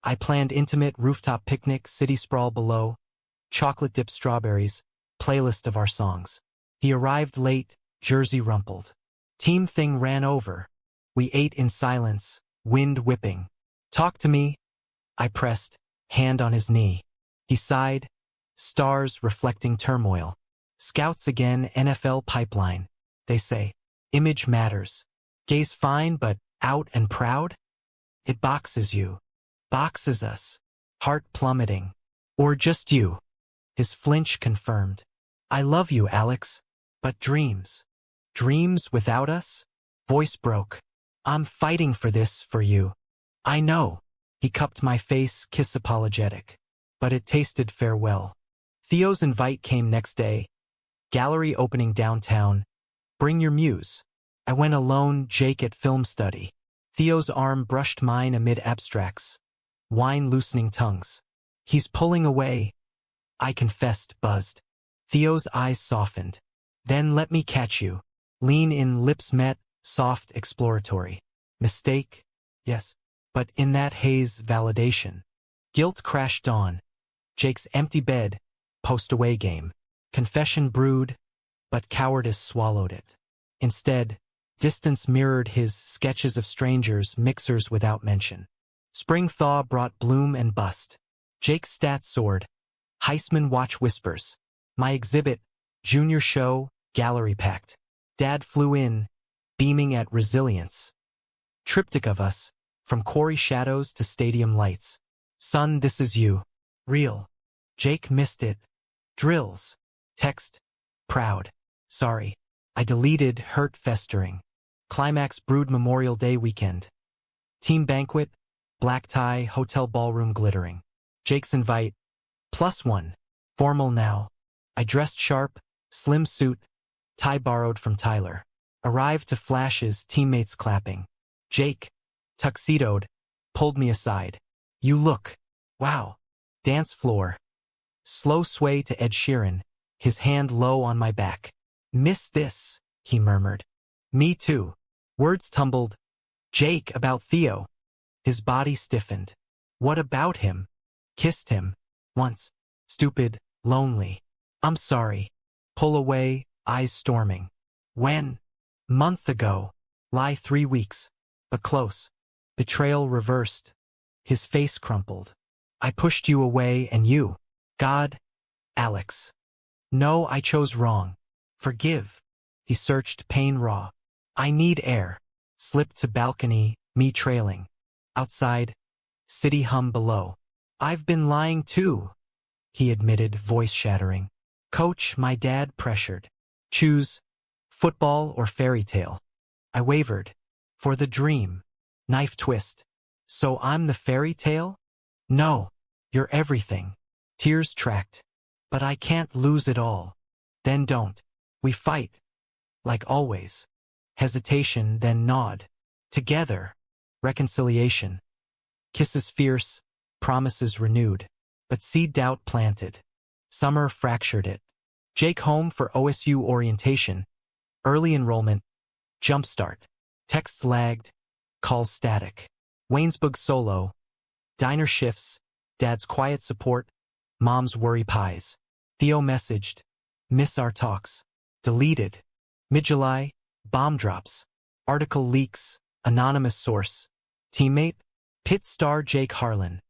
I planned intimate rooftop picnic, city sprawl below, chocolate-dipped strawberries, playlist of our songs. He arrived late, jersey rumpled. Team thing ran over. We ate in silence, wind whipping. Talk to me. I pressed, hand on his knee. He sighed, stars reflecting turmoil. Scouts again, NFL pipeline. They say, image matters. Gaze fine but out and proud? It boxes you. Boxes us. Heart plummeting. Or just you. His flinch confirmed. I love you, Alex. But dreams. Dreams without us? Voice broke. I'm fighting for this for you. I know. He cupped my face, kiss apologetic. But it tasted farewell. Theo's invite came next day. Gallery opening downtown. Bring your muse. I went alone, Jake at film study. Theo's arm brushed mine amid abstracts. Wine loosening tongues. He's pulling away. I confessed, buzzed. Theo's eyes softened. Then let me catch you. Lean in, lips met, soft, exploratory. Mistake? Yes. But in that haze, validation. Guilt crashed on. Jake's empty bed, post-away game. Confession brewed, but cowardice swallowed it. Instead, distance mirrored his sketches of strangers, mixers without mention. Spring thaw brought bloom and bust. Jake's stats soared. Heisman watch whispers. My exhibit, junior show, gallery packed. Dad flew in, beaming at resilience. Triptych of us, from quarry shadows to stadium lights. Son, this is you. Real. Jake missed it. Drills. Text. Proud. Sorry. I deleted, hurt festering. Climax brewed Memorial Day weekend. Team banquet. Black tie, hotel ballroom glittering. Jake's invite. +1. Formal now. I dressed sharp, slim suit, tie borrowed from Tyler. Arrived to flashes, teammates clapping. Jake, tuxedoed, pulled me aside. You look. Wow. Dance floor. Slow sway to Ed Sheeran, his hand low on my back. Miss this, he murmured. Me too. Words tumbled. Jake, about Theo. His body stiffened. What about him? Kissed him. Once. Stupid. Lonely. I'm sorry. Pull away, eyes storming. When? Month ago. Lie 3 weeks. But close. Betrayal reversed. His face crumpled. I pushed you away and you. God. Alex. No, I chose wrong. Forgive. He searched, pain raw. I need air. Slipped to balcony, me trailing. Outside. City hum below. I've been lying too, he admitted, voice shattering. Coach, my dad pressured. Choose. Football or fairy tale. I wavered. For the dream. Knife twist. So I'm the fairy tale? No. You're everything. Tears tracked. But I can't lose it all. Then don't. We fight. Like always. Hesitation, then nod. Together. Reconciliation. Kisses fierce. Promises renewed. But seed doubt planted. Summer fractured it. Jake home for OSU orientation. Early enrollment. Jumpstart. Texts lagged. Calls static. Waynesburg solo. Diner shifts. Dad's quiet support. Mom's worry pies. Theo messaged. Miss our talks. Deleted. Mid-July. Bomb drops. Article leaks. Anonymous source. Teammate. Pitt star Jake Harlan.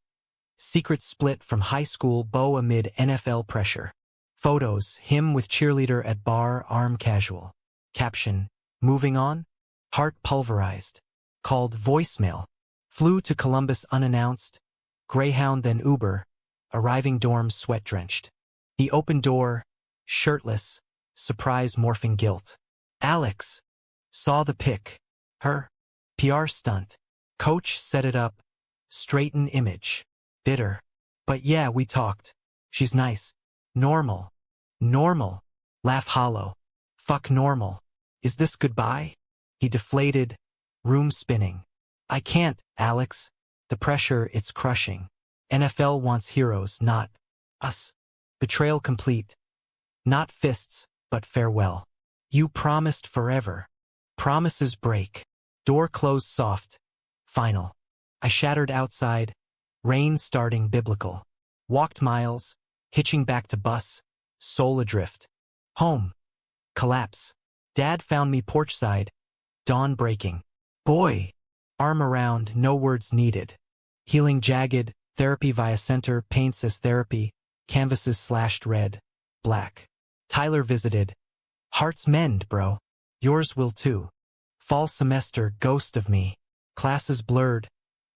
Secret split from high school beau amid NFL pressure. Photos, him with cheerleader at bar, arm casual. Caption, moving on? Heart pulverized. Called voicemail. Flew to Columbus unannounced. Greyhound then Uber. Arriving dorm sweat-drenched. He opened door, shirtless, surprise morphing guilt. Alex. Saw the pic. Her. PR stunt. Coach set it up. Straighten image. Bitter. But yeah, we talked. She's nice. Normal. Normal. Laugh hollow. Fuck normal. Is this goodbye? He deflated. Room spinning. I can't, Alex. The pressure, it's crushing. NFL wants heroes, not us. Betrayal complete. Not fists, but farewell. You promised forever. Promises break. Door closed soft. Final. I shattered outside. Rain starting biblical. Walked miles. Hitching back to bus. Soul adrift. Home. Collapse. Dad found me porchside. Dawn breaking. Boy. Arm around, no words needed. Healing jagged. Therapy via center. Paints as therapy. Canvases slashed red. Black. Tyler visited. Hearts mend, bro. Yours will too. Fall semester, ghost of me. Classes blurred.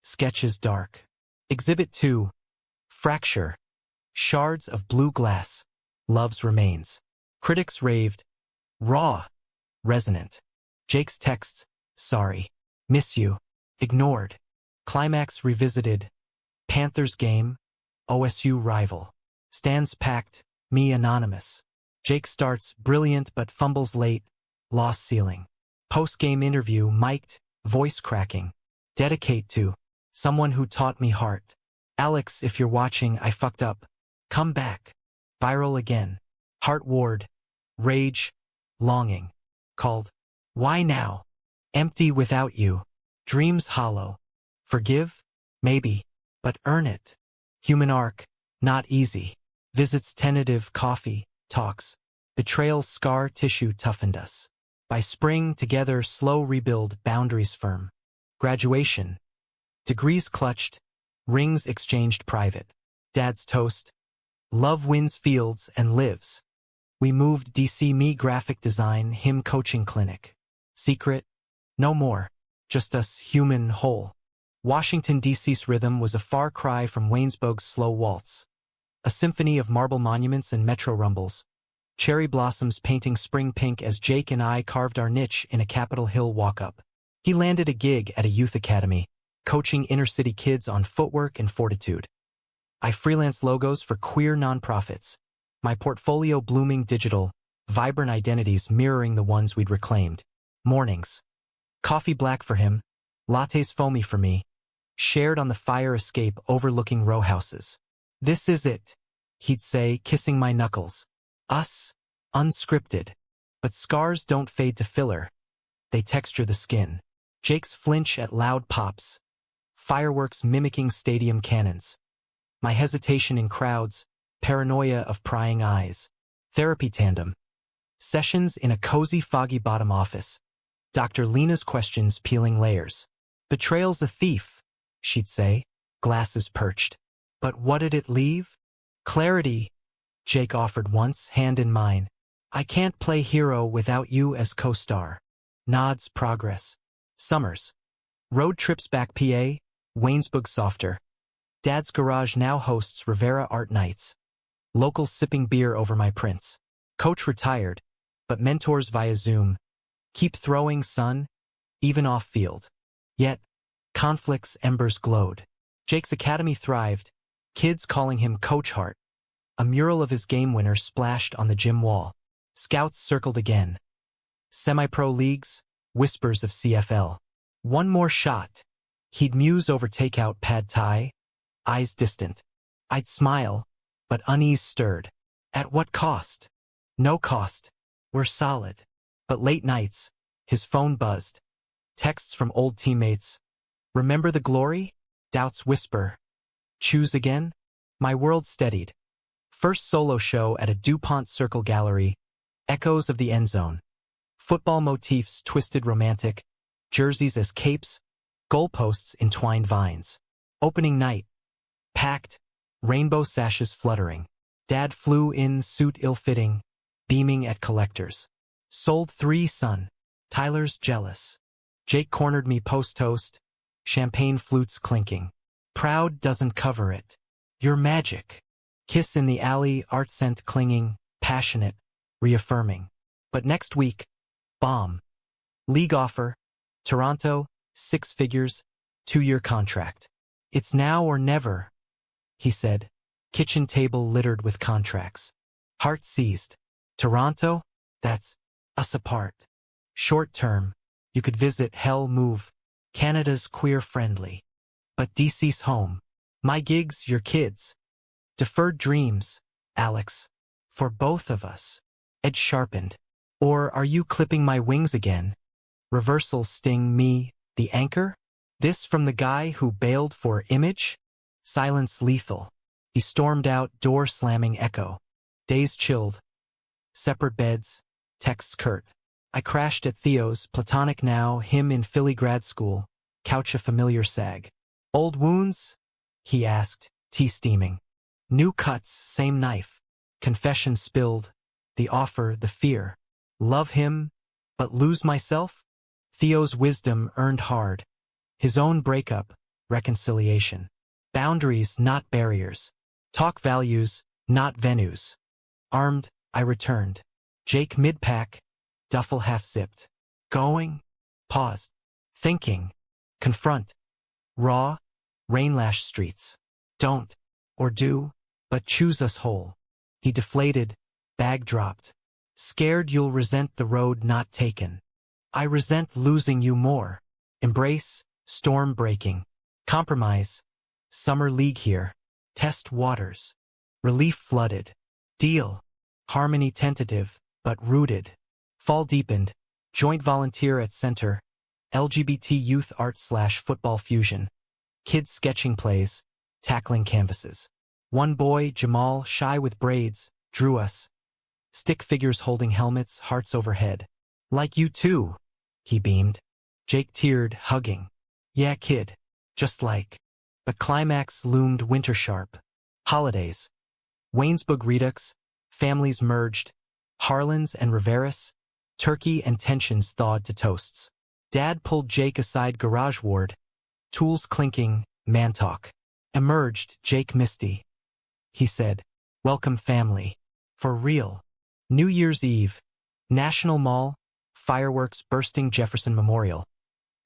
Sketches dark. Exhibit 2. Fracture. Shards of blue glass. Love's remains. Critics raved. Raw. Resonant. Jake's texts. Sorry. Miss you. Ignored. Climax revisited. Panthers game. OSU rival. Stands packed. Me anonymous. Jake starts brilliant but fumbles late. Lost ceiling. Post-game interview mic'd. Voice cracking. Dedicate to someone who taught me heart. Alex, if you're watching, I fucked up. Come back. Viral again. Heart ward. Rage. Longing. Called. Why now? Empty without you. Dreams hollow. Forgive? Maybe. But earn it. Human arc. Not easy. Visits tentative coffee. Talks. Betrayal scar tissue toughened us. By spring together slow rebuild boundaries firm. Graduation. Degrees clutched. Rings exchanged private. Dad's toast. Love wins fields and lives. We moved DC me graphic design him coaching clinic. Secret. No more. Just us human whole. Washington DC's rhythm was a far cry from Waynesburg's slow waltz. A symphony of marble monuments and metro rumbles. Cherry blossoms painting spring pink as Jake and I carved our niche in a Capitol Hill walk-up. He landed a gig at a youth academy, coaching inner-city kids on footwork and fortitude. I freelance logos for queer nonprofits. My portfolio blooming digital, vibrant identities mirroring the ones we'd reclaimed. Mornings. Coffee black for him, lattes foamy for me. Shared on the fire escape overlooking row houses. This is it, he'd say, kissing my knuckles. Us, unscripted. But scars don't fade to filler. They texture the skin. Jake's flinch at loud pops. Fireworks mimicking stadium cannons. My hesitation in crowds, paranoia of prying eyes. Therapy tandem. Sessions in a cozy foggy bottom office. Dr. Lena's questions peeling layers. Betrayal's a thief, she'd say, glasses perched. But what did it leave? Clarity, Jake offered once, hand in mine. I can't play hero without you as co-star. Nods, progress. Summers. Road trips back PA, Waynesburg softer. Dad's garage now hosts Rivera art nights. Locals sipping beer over my prints. Coach retired, but mentors via Zoom. Keep throwing, son, even off field. Yet, conflict's embers glowed. Jake's academy thrived, kids calling him Coach Hart. A mural of his game winners splashed on the gym wall. Scouts circled again. Semi-pro leagues, whispers of CFL. One more shot. He'd muse over takeout pad thai, eyes distant. I'd smile, but unease stirred. At what cost? No cost. We're solid. But late nights, his phone buzzed. Texts from old teammates. Remember the glory? Doubts whisper. Choose again? My world steadied. First solo show at a DuPont Circle gallery. Echoes of the end zone. Football motifs twisted romantic. Jerseys as capes. Goalposts entwined vines. Opening night. Packed. Rainbow sashes fluttering. Dad flew in suit ill-fitting. Beaming at collectors. Sold 3, son. Tyler's jealous. Jake cornered me post-toast. Champagne flutes clinking. Proud doesn't cover it. You're magic. Kiss in the alley, art scent clinging, passionate, reaffirming. But next week, bomb. League offer. Toronto, 6 figures, 2-year contract. It's now or never, he said. Kitchen table littered with contracts. Heart seized. Toronto? That's us apart. Short term. You could visit, hell, move. Canada's queer-friendly. But DC's home. My gigs, your kids. Deferred dreams, Alex. For both of us. Edge sharpened. Or are you clipping my wings again? Reversals sting me, the anchor? This from the guy who bailed for image? Silence lethal. He stormed out, door slamming echo. Days chilled. Separate beds. Texts curt. I crashed at Theo's, platonic now, him in Philly grad school. Couch a familiar sag. Old wounds? He asked, tea steaming. New cuts, same knife. Confession spilled. The offer, the fear. Love him, but lose myself? Theo's wisdom earned hard. His own breakup, reconciliation. Boundaries, not barriers. Talk values, not venues. Armed, I returned. Jake mid-pack, duffel half-zipped. Going? Paused. Thinking. Confront. Raw, rain-lashed streets. Don't, or do, but choose us whole. He deflated, bag dropped. Scared you'll resent the road not taken. I resent losing you more. Embrace, storm breaking. Compromise. Summer league here. Test waters. Relief flooded. Deal. Harmony tentative, but rooted. Fall deepened. Joint volunteer at center. LGBT youth art/football fusion. Kids sketching plays. Tackling canvases. One boy, Jamal, shy with braids, drew us. Stick figures holding helmets, hearts overhead. Like you too, he beamed. Jake teared, hugging. Yeah, kid. Just like. But climax loomed winter sharp. Holidays. Waynesburg redux. Families merged. Harlans and Riveras. Turkey and tensions thawed to toasts. Dad pulled Jake aside garage ward. Tools clinking, man talk. Emerged, Jake misty. He said, welcome family. For real. New Year's Eve. National Mall. Fireworks bursting Jefferson Memorial.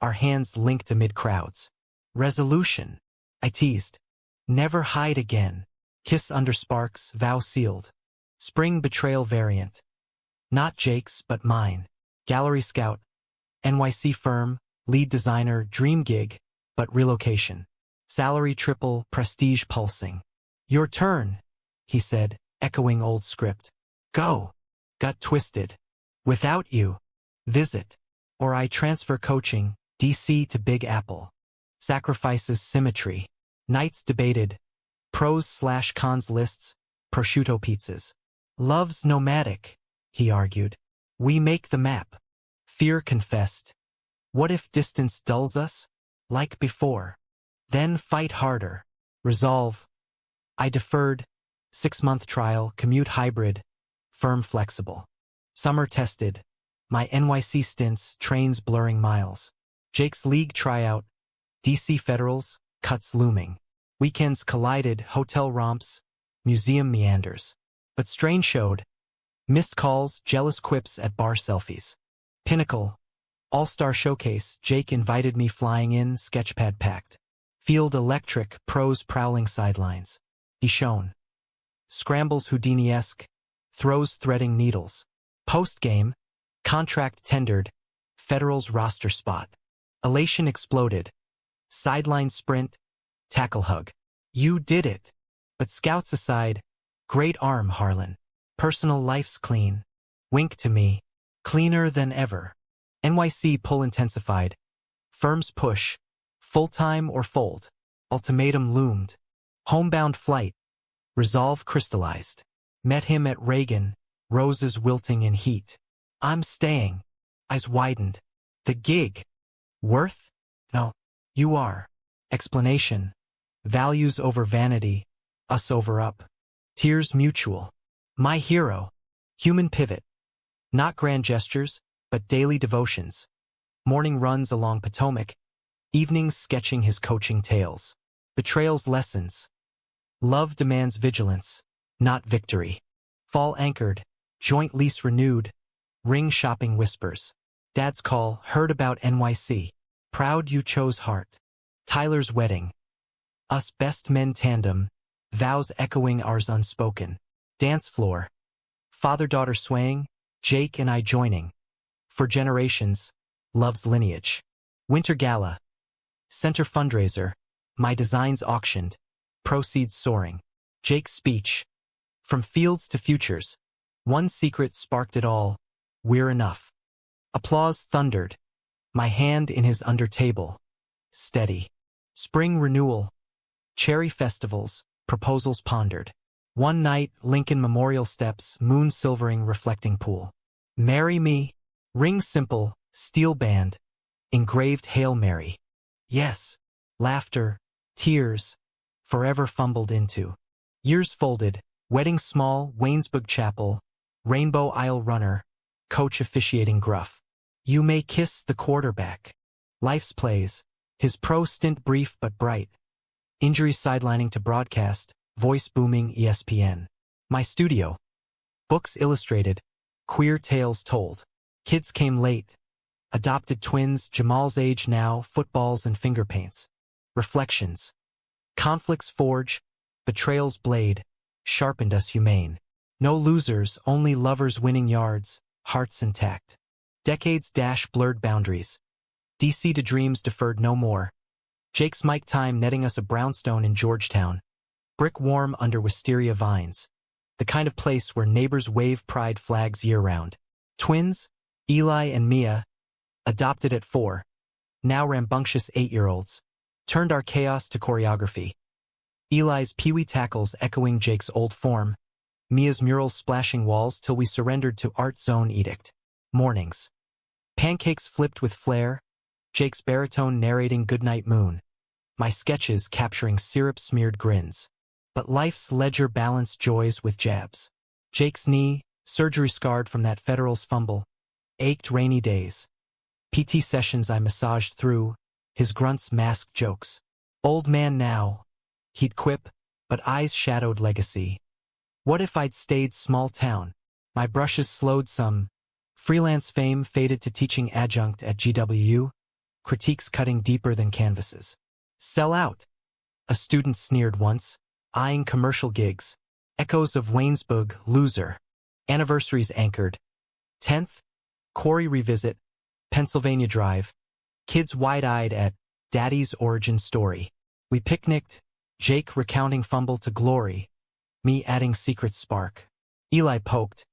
Our hands linked amid crowds. Resolution. I teased. Never hide again. Kiss under sparks, vow sealed. Spring betrayal variant. Not Jake's, but mine. Gallery scout. NYC firm, lead designer, dream gig, but relocation. Salary triple, prestige pulsing. Your turn, he said, echoing old script. Go. Gut twisted. Without you. Visit. Or I transfer coaching, DC to Big Apple. Sacrifices symmetry. Nights debated. Pros/cons lists. prosciutto pizzas. Love's nomadic, he argued. We make the map. Fear confessed. What if distance dulls us? Like before. Then fight harder. Resolve. I deferred. 6-month trial, commute hybrid, firm flexible. Summer tested. My NYC stints, trains blurring miles. Jake's league tryout. DC Federals, cuts looming. Weekends collided, hotel romps, museum meanders. But strain showed. Missed calls, jealous quips at bar selfies. Pinnacle. All-star showcase, Jake invited me flying in, sketchpad packed. Field electric, pros prowling sidelines. He shone. Scrambles Houdini-esque, throws threading needles. Post-game, contract tendered, Federals roster spot. Elation exploded. Sideline sprint, tackle hug. You did it. But scouts aside, great arm, Harlan. Personal life's clean. Wink to me. Cleaner than ever. NYC pull intensified. Firms push. Full-time or fold. Ultimatum loomed. Homebound flight. Resolve crystallized. Met him at Reagan. Roses wilting in heat. I'm staying. Eyes widened. The gig. Worth? No. You are. Explanation. Values over vanity. Us over up. Tears mutual. My hero. Human pivot. Not grand gestures, but daily devotions. Morning runs along Potomac. Evenings sketching his coaching tales. Betrayal's lessons. Love demands vigilance, not victory. Fall anchored. Joint lease renewed. Ring shopping whispers. Dad's call, heard about NYC. Proud you chose heart. Tyler's wedding. Us best men tandem. Vows echoing ours unspoken. Dance floor. Father-daughter swaying. Jake and I joining. For generations. Love's lineage. Winter gala. Center fundraiser. My designs auctioned. Proceeds soaring. Jake's speech. From fields to futures. One secret sparked it all. We're enough. Applause thundered. My hand in his under table. Steady. Spring renewal. Cherry festivals. Proposals pondered. One night, Lincoln Memorial steps, moon silvering reflecting pool. Marry me. Ring simple, steel band. Engraved Hail Mary. Yes. Laughter. Tears. Forever fumbled into. Years folded. Wedding small, Waynesburg Chapel. Rainbow aisle runner. Coach officiating gruff. You may kiss the quarterback. Life's plays. His pro stint brief but bright. Injury sidelining to broadcast. Voice booming ESPN. My studio. Books illustrated. Queer tales told. Kids came late. Adopted twins, Jamal's age now, footballs and finger paints. Reflections. Conflicts forge. Betrayal's blade. Sharpened us humane. No losers, only lovers winning yards. Hearts intact. Decades dash blurred boundaries. DC to dreams deferred no more. Jake's mic time netting us a brownstone in Georgetown. Brick warm under wisteria vines. The kind of place where neighbors wave pride flags year-round. Twins, Eli and Mia, adopted at 4. Now rambunctious 8-year-olds. Turned our chaos to choreography. Eli's peewee tackles echoing Jake's old form. Mia's murals splashing walls till we surrendered to Art Zone edict. Mornings. Pancakes flipped with flair. Jake's baritone narrating Goodnight Moon. My sketches capturing syrup-smeared grins. But life's ledger balanced joys with jabs. Jake's knee, surgery scarred from that Federals fumble. Ached rainy days. PT sessions I massaged through. His grunts masked jokes. Old man now. He'd quip, but eyes shadowed legacy. What if I'd stayed small town? My brushes slowed some. Freelance fame faded to teaching adjunct at GWU. Critiques cutting deeper than canvases. Sell out. A student sneered once. Eyeing commercial gigs. Echoes of Waynesburg, loser. Anniversaries anchored. 10th. Quarry revisit. Pennsylvania Drive. Kids wide-eyed at Daddy's origin story. We picnicked. Jake recounting fumble to glory. Me adding secret spark. Eli poked.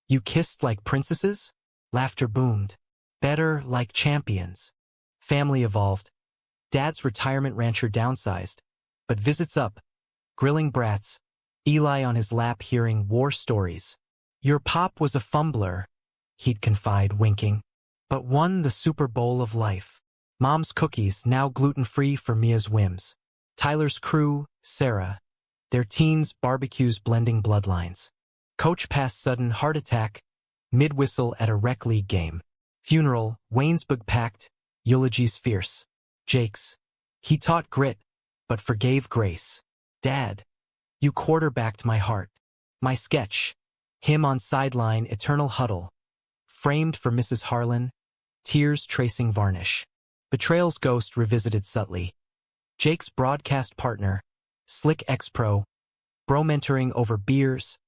You kissed like princesses? Laughter boomed. Better like champions. Family evolved. Dad's retirement rancher downsized. But visits up. Grilling brats. Eli on his lap hearing war stories. Your pop was a fumbler, he'd confide, winking, but won the Super Bowl of life. Mom's cookies, now gluten-free for Mia's whims. Tyler's crew, Sarah. Their teens, barbecues blending bloodlines. Coach past sudden heart attack, mid-whistle at a rec league game. Funeral, Waynesburg packed, eulogies fierce. Jake's. He taught grit, but forgave grace. Dad. You quarterbacked my heart. My sketch. Him on sideline, eternal huddle. Framed for Mrs. Harlan. Tears tracing varnish. Betrayal's ghost revisited subtly. Jake's broadcast partner. Slick ex-pro. Bro mentoring over beers.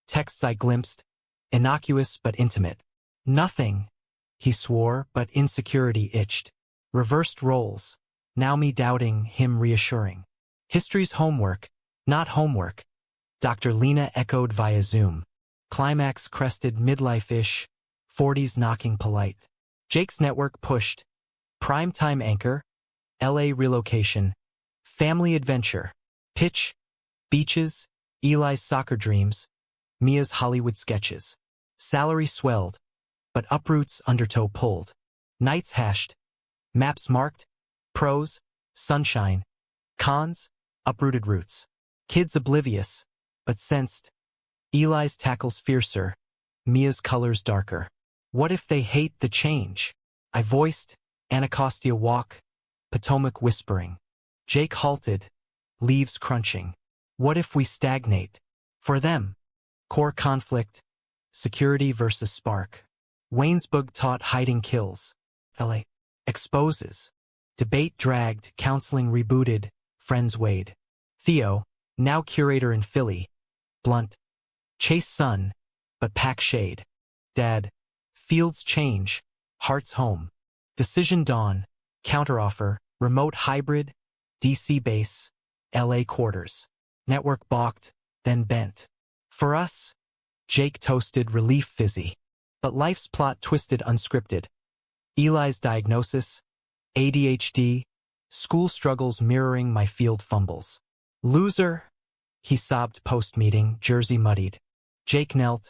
Texts I glimpsed. Innocuous but intimate. Nothing, he swore, but insecurity itched. Reversed roles. Now me doubting, him reassuring. History's homework, not homework. Dr. Lena echoed via Zoom. Climax crested midlife-ish, 40s knocking polite. Jake's network pushed. Primetime anchor, LA relocation, family adventure, pitch, beaches, Eli's soccer dreams, Mia's Hollywood sketches. Salary swelled, but uproots undertow pulled. Nights hashed, maps marked, pros, sunshine, cons, uprooted roots. Kids oblivious, but sensed. Eli's tackles fiercer, Mia's colors darker. What if they hate the change? I voiced, Anacostia walk, Potomac whispering. Jake halted, leaves crunching. What if we stagnate? For them. Core conflict, security versus spark. Waynesburg taught hiding kills. LA exposes. Debate dragged, counseling rebooted, friends weighed. Theo, now curator in Philly. Blunt. Chase son, but pack shade. Dad. Fields change, hearts home. Decision dawn, counteroffer, remote hybrid, DC base, LA quarters. Network balked, then bent. For us, Jake toasted relief fizzy. But life's plot twisted unscripted. Eli's diagnosis, ADHD, school struggles mirroring my field fumbles. Loser, he sobbed post-meeting, jersey muddied. Jake knelt.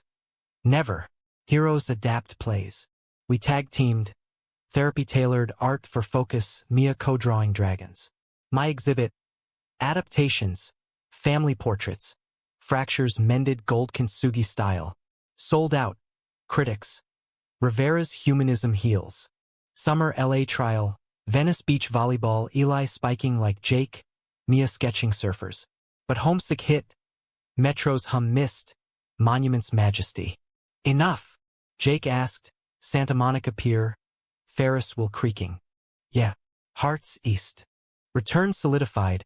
Never. Heroes adapt plays. We tag-teamed. Therapy-tailored art for focus, Mia co-drawing dragons. My exhibit, adaptations, family portraits, fractures mended gold kintsugi style. Sold out. Critics. Rivera's humanism heals. Summer LA trial, Venice beach volleyball, Eli spiking like Jake, Mia sketching surfers. But homesick hit. Metro's hum mist, Monument's majesty. Enough. Jake asked, Santa Monica Pier, Ferris wheel creaking. Yeah. Hearts east. Return solidified.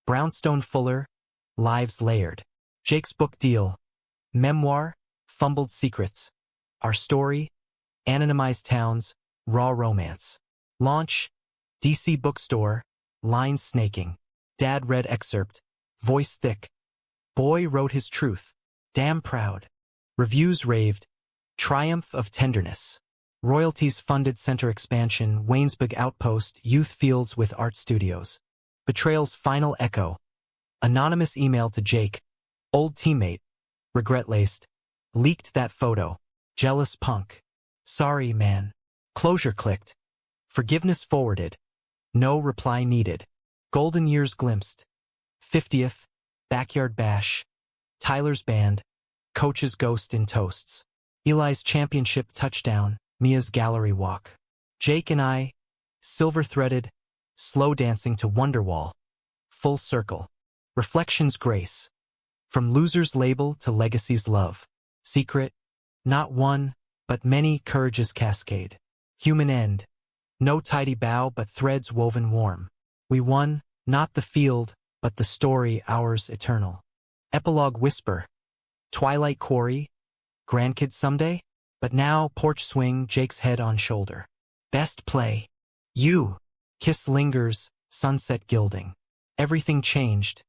Brownstone fuller, lives layered. Jake's book deal. Memoir, fumbled secrets. Our story, anonymized towns, raw romance. Launch, DC bookstore, lines snaking. Dad read excerpt, voice thick. Boy wrote his truth, damn proud. Reviews raved, triumph of tenderness. Royalties funded center expansion, Waynesburg outpost, youth fields with art studios. Betrayal's final echo. Anonymous email to Jake, old teammate, regret-laced. Leaked that photo. Jealous punk. Sorry, man. Closure clicked. Forgiveness forwarded. No reply needed. Golden years glimpsed. 50th. Backyard bash. Tyler's band. Coach's ghost in toasts. Eli's championship touchdown. Mia's gallery walk. Jake and I. Silver-threaded. Slow dancing to Wonderwall. Full circle. Reflections grace. From loser's label to legacy's love. Secret. Not one, but many courageous cascade. Human end. No tidy bow but threads woven warm. We won, not the field, but the story ours eternal. Epilogue whisper. Twilight quarry. Grandkids someday? But now porch swing, Jake's head on shoulder. Best play. You. Kiss lingers, sunset gilding. Everything changed.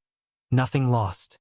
Nothing lost.